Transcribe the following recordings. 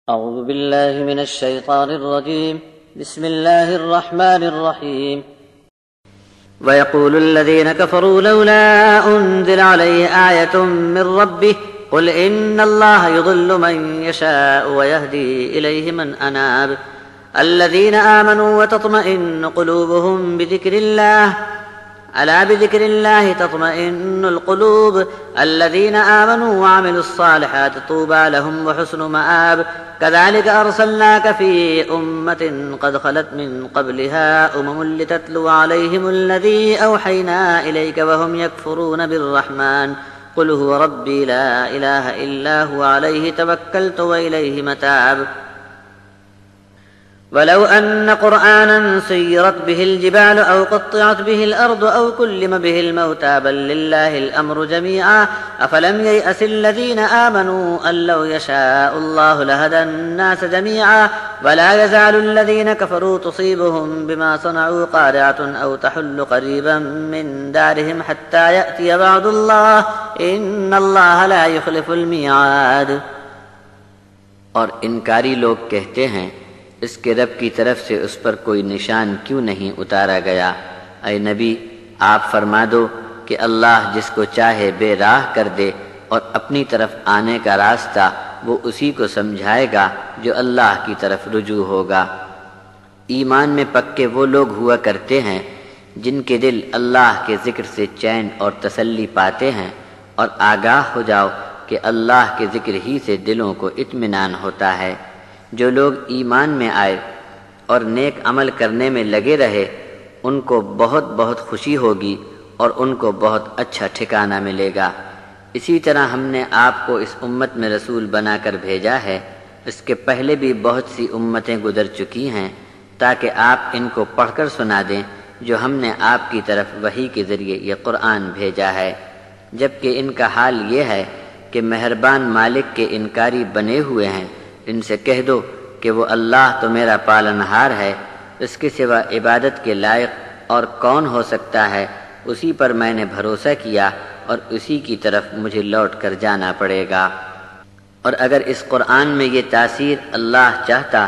أعوذ بالله من الشيطان الرجيم بسم الله الرحمن الرحيم ويقول الذين كفروا لولا أنزل عليه آية من ربه قل إن الله يضل من يشاء ويهدي إليه من أناب الذين آمنوا وتطمئن قلوبهم بذكر الله ألا بذكر الله تطمئن القلوب الذين آمنوا وعملوا الصالحات طوبى لهم وحسن مآب كذلك أرسلناك في أمة قد خلت من قبلها لتتلو عليهم الذي أوحينا إليك وهم يكفرون بالرحمن قل هو ربي لا إله إلا هو عليه توكلت وإليه متاب ولو أن قرآنا سيرت به الجبال أو قطعت به الأرض أو كلم به الموتى بل لله الأمر جميعا أفلم ييأس الذين آمنوا أن لو يشاء الله لهدى الناس جميعا ولا يزال الذين كفروا تصيبهم بما صنعوا قارعة أو تحل قريبا من دارهم حتى يأتي وعد الله إن الله لا يخلف الميعاد۔ اور انکاری لوگ کہتے ہیں اس کے رب کی طرف سے اس پر کوئی نشان کیوں نہیں اتارا گیا؟ اے نبی آپ فرما دو کہ اللہ جس کو چاہے بے راہ کر دے اور اپنی طرف آنے کا راستہ وہ اسی کو سمجھائے گا جو اللہ کی طرف رجوع ہوگا۔ ایمان میں پکے وہ لوگ ہوا کرتے ہیں جن کے دل اللہ کے ذکر سے چین اور تسلی پاتے ہیں، اور آگاہ ہو جاؤ کہ اللہ کے ذکر ہی سے دلوں کو اطمینان ہوتا ہے۔ جو لوگ ایمان میں آئے اور نیک عمل کرنے میں لگے رہے ان کو بہت بہت خوشی ہوگی اور ان کو بہت اچھا ٹھکانہ ملے گا۔ اسی طرح ہم نے آپ کو اس امت میں رسول بنا کر بھیجا ہے، اس کے پہلے بھی بہت سی امتیں گزر چکی ہیں تاکہ آپ ان کو پڑھ کر سنا دیں جو ہم نے آپ کی طرف وحی کے ذریعے یہ قرآن بھیجا ہے، جبکہ ان کا حال یہ ہے کہ مہربان مالک کے انکاری بنے ہوئے ہیں۔ ان سے کہہ دو کہ وہ اللہ تو میرا پالنہار ہے، اس کے سوا عبادت کے لائق اور کون ہو سکتا ہے، اسی پر میں نے بھروسہ کیا اور اسی کی طرف مجھے لوٹ کر جانا پڑے گا۔ اور اگر اس قرآن میں یہ تاثیر اللہ چاہتا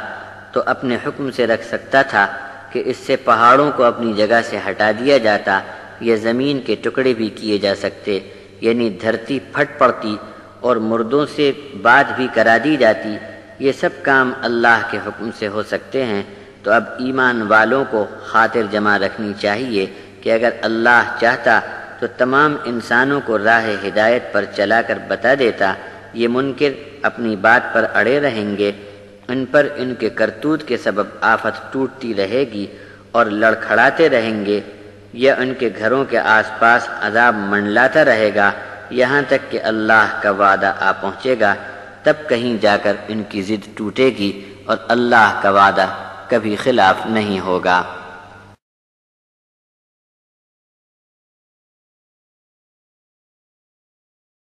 تو اپنے حکم سے رکھ سکتا تھا کہ اس سے پہاڑوں کو اپنی جگہ سے ہٹا دیا جاتا یا زمین کے ٹکڑے بھی کیے جا سکتے، یعنی دھرتی پھٹ پڑتی اور مردوں سے بات بھی کرا دی جاتی۔ یہ سب کام اللہ کے حکم سے ہو سکتے ہیں، تو اب ایمان والوں کو خاطر جمع رکھنی چاہیے کہ اگر اللہ چاہتا تو تمام انسانوں کو راہ ہدایت پر چلا کر بتا دیتا۔ یہ منکر اپنی بات پر اڑے رہیں گے، ان پر ان کے کرتوت کے سبب آفت ٹوٹتی رہے گی اور لڑکھڑاتے رہیں گے، یا ان کے گھروں کے آس پاس عذاب منڈلاتا رہے گا یہاں تک کہ اللہ کا وعدہ آ پہنچے گا، تب کہیں جا کر ان کی ضد ٹوٹے گی اور اللہ کا وعدہ کبھی خلاف نہیں ہوگا۔